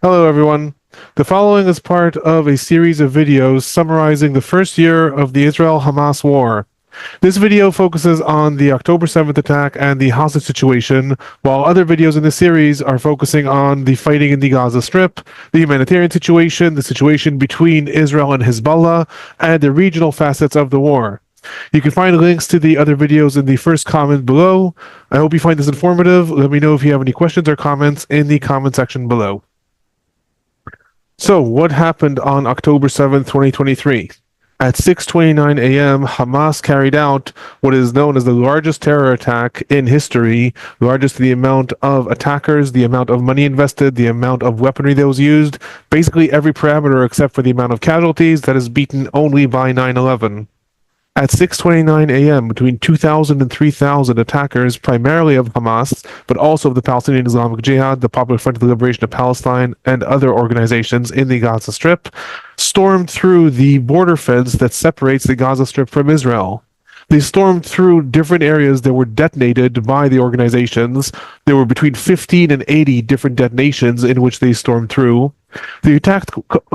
Hello, everyone. The following is part of a series of videos summarizing the first year of the Israel-Hamas War. This video focuses on the October 7th attack and the hostage situation, while other videos in the series are focusing on the fighting in the Gaza Strip, the humanitarian situation, the situation between Israel and Hezbollah, and the regional facets of the war. You can find links to the other videos in the first comment below. I hope you find this informative. Let me know if you have any questions or comments in the comment section below. So, what happened on October 7th, 2023? At 6:29 a.m., Hamas carried out what is known as the largest terror attack in history, largest the amount of attackers, the amount of money invested, the amount of weaponry that was used, basically every parameter except for the amount of casualties that is beaten only by 9/11. At 6:29 a.m., between 2,000 and 3,000 attackers, primarily of Hamas, but also of the Palestinian Islamic Jihad, the Popular Front of the Liberation of Palestine, and other organizations in the Gaza Strip, stormed through the border fence that separates the Gaza Strip from Israel. They stormed through different areas that were detonated by the organizations. There were between 15 and 80 different detonations in which they stormed through. The attack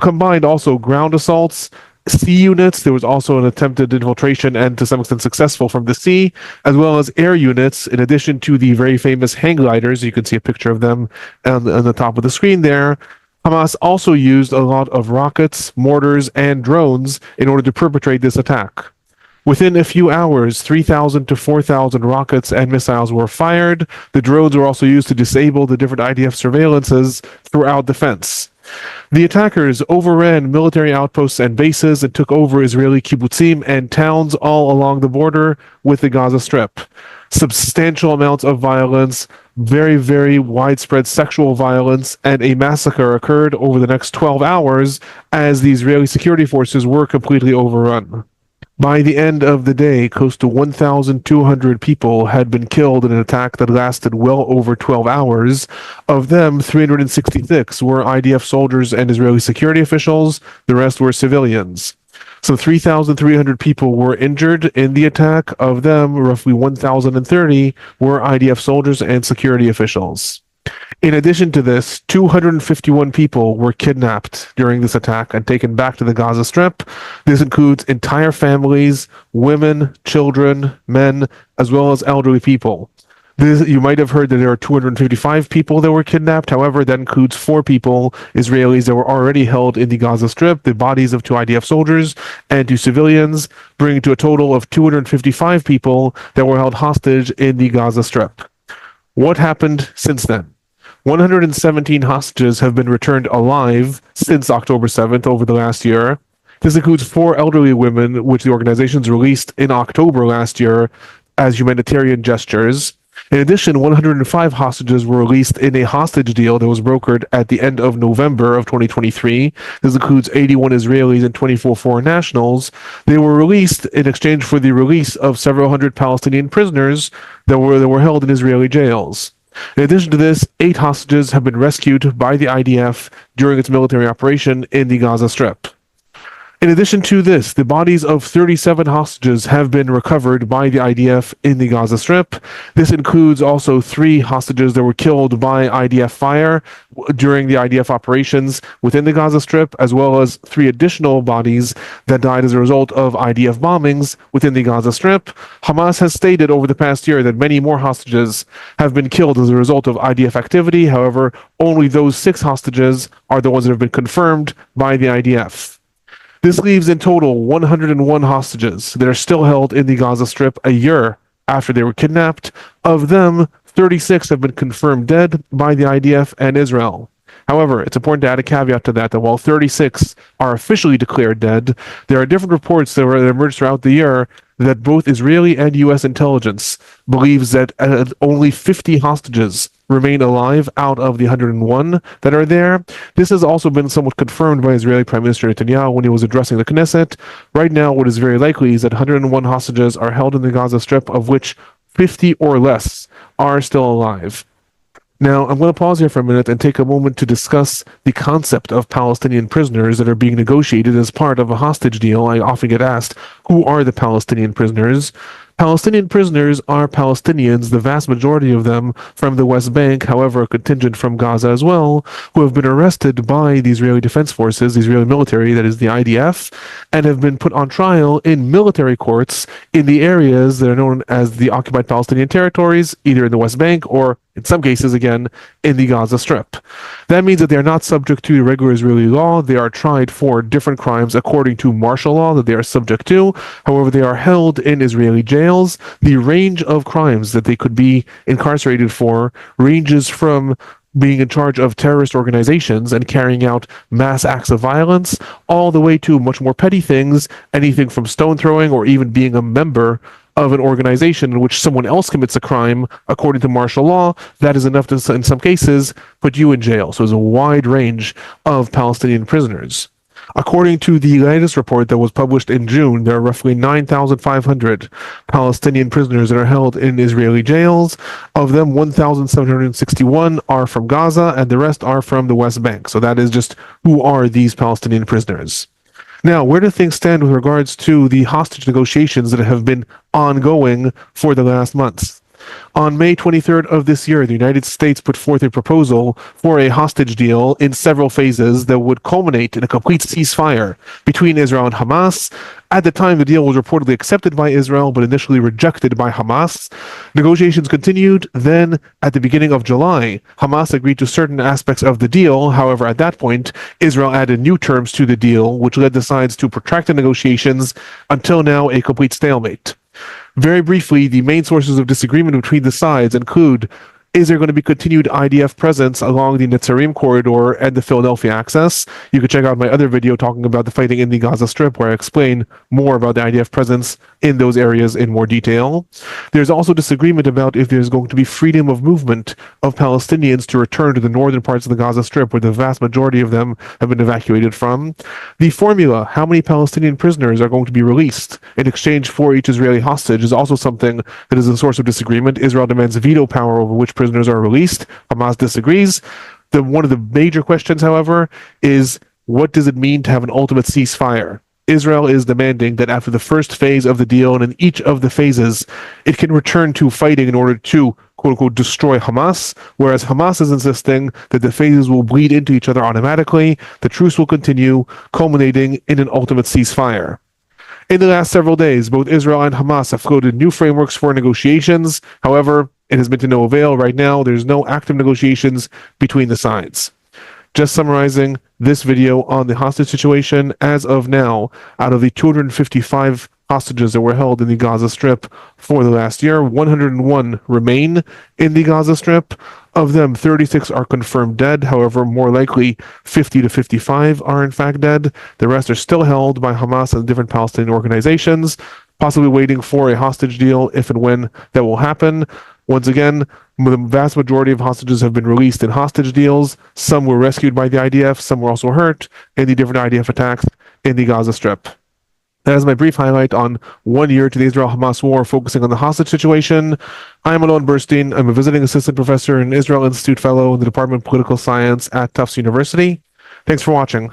combined also ground assaults, sea units. There was also an attempted infiltration and to some extent successful from the sea, as well as air units, in addition to the very famous hang gliders. You can see a picture of them on the top of the screen there. Hamas also used a lot of rockets, mortars, and drones in order to perpetrate this attack. Within a few hours, 3,000 to 4,000 rockets and missiles were fired. The drones were also used to disable the different IDF surveillances throughout the fence. The attackers overran military outposts and bases and took over Israeli kibbutzim and towns all along the border with the Gaza Strip. Substantial amounts of violence, very, very widespread sexual violence, and a massacre occurred over the next 12 hours as the Israeli security forces were completely overrun. By the end of the day, close to 1,200 people had been killed in an attack that lasted well over 12 hours. Of them, 366 were IDF soldiers and Israeli security officials. The rest were civilians. So 3,300 people were injured in the attack. Of them, roughly 1,030 were IDF soldiers and security officials. In addition to this, 251 people were kidnapped during this attack and taken back to the Gaza Strip. This includes entire families, women, children, men, as well as elderly people. You might have heard that there are 255 people that were kidnapped. However, that includes 4 people, Israelis, that were already held in the Gaza Strip, the bodies of 2 IDF soldiers and 2 civilians, bringing to a total of 255 people that were held hostage in the Gaza Strip. What happened since then? 117 hostages have been returned alive since October 7th over the last year. This includes 4 elderly women, which the organizations released in October last year as humanitarian gestures. In addition, 105 hostages were released in a hostage deal that was brokered at the end of November of 2023. This includes 81 Israelis and 24 foreign nationals. They were released in exchange for the release of several hundred Palestinian prisoners that were held in Israeli jails. In addition to this, 8 hostages have been rescued by the IDF during its military operation in the Gaza Strip. In addition to this, the bodies of 37 hostages have been recovered by the IDF in the Gaza Strip. This includes also 3 hostages that were killed by IDF fire during the IDF operations within the Gaza Strip, as well as 3 additional bodies that died as a result of IDF bombings within the Gaza Strip. Hamas has stated over the past year that many more hostages have been killed as a result of IDF activity. However, only those 6 hostages are the ones that have been confirmed by the IDF. This leaves in total 101 hostages that are still held in the Gaza Strip a year after they were kidnapped. Of them, 36 have been confirmed dead by the IDF and Israel. However, it's important to add a caveat to that while 36 are officially declared dead, there are different reports that emerged throughout the year that both Israeli and U.S. intelligence believes that only 50 hostages remain alive out of the 101 that are there. This has also been somewhat confirmed by Israeli Prime Minister Netanyahu when he was addressing the Knesset. Right now, what is very likely is that 101 hostages are held in the Gaza Strip, of which 50 or less are still alive. Now, I'm going to pause here for a minute and take a moment to discuss the concept of Palestinian prisoners that are being negotiated as part of a hostage deal. I often get asked, who are the Palestinian prisoners? Palestinian prisoners are Palestinians, the vast majority of them from the West Bank, however, a contingent from Gaza as well, who have been arrested by the Israeli Defense Forces, the Israeli military, that is the IDF, and have been put on trial in military courts in the areas that are known as the occupied Palestinian territories, either in the West Bank or, in some cases, again, in the Gaza Strip. That means that they are not subject to regular Israeli law. They are tried for different crimes according to martial law that they are subject to. However, they are held in Israeli jails. The range of crimes that they could be incarcerated for ranges from being in charge of terrorist organizations and carrying out mass acts of violence, all the way to much more petty things, anything from stone throwing or even being a member of an organization in which someone else commits a crime according to martial law. That is enough to, in some cases, put you in jail. So there's a wide range of Palestinian prisoners. According to the latest report that was published in June, there are roughly 9,500 Palestinian prisoners that are held in Israeli jails. Of them, 1,761 are from Gaza, and the rest are from the West Bank. So that is just who are these Palestinian prisoners. Now, where do things stand with regards to the hostage negotiations that have been ongoing for the last months? On May 23rd of this year, the United States put forth a proposal for a hostage deal in several phases that would culminate in a complete ceasefire between Israel and Hamas. At the time, the deal was reportedly accepted by Israel, but initially rejected by Hamas. Negotiations continued. Then, at the beginning of July, Hamas agreed to certain aspects of the deal. However, at that point, Israel added new terms to the deal, which led the sides to protract the negotiations until now a complete stalemate. Very briefly, the main sources of disagreement between the sides include: is there going to be continued IDF presence along the Netzarim corridor and the Philadelphia access? You can check out my other video talking about the fighting in the Gaza Strip, where I explain more about the IDF presence in those areas in more detail. There's also disagreement about if there's going to be freedom of movement of Palestinians to return to the northern parts of the Gaza Strip, where the vast majority of them have been evacuated from. The formula, how many Palestinian prisoners are going to be released in exchange for each Israeli hostage, is also something that is a source of disagreement. Israel demands veto power over which prisoners are released. Hamas disagrees. One of the major questions, however, is what does it mean to have an ultimate ceasefire? Israel is demanding that after the first phase of the deal and in each of the phases, it can return to fighting in order to, quote unquote, destroy Hamas, whereas Hamas is insisting that the phases will bleed into each other automatically, the truce will continue, culminating in an ultimate ceasefire. In the last several days, both Israel and Hamas have floated new frameworks for negotiations. However, it has been to no avail. Right now, there's no active negotiations between the sides. Just summarizing this video on the hostage situation, as of now, out of the 255 hostages that were held in the Gaza Strip for the last year, 101 remain in the Gaza Strip. Of them, 36 are confirmed dead. However, more likely, 50 to 55 are in fact dead. The rest are still held by Hamas and different Palestinian organizations, possibly waiting for a hostage deal if and when that will happen. Once again, the vast majority of hostages have been released in hostage deals. Some were rescued by the IDF, some were also hurt in the different IDF attacks in the Gaza Strip. That is my brief highlight on 1 year to the Israel-Hamas war, focusing on the hostage situation. I'm Alon Burstein. I'm a visiting assistant professor and Israel Institute fellow in the Department of Political Science at Tufts University. Thanks for watching.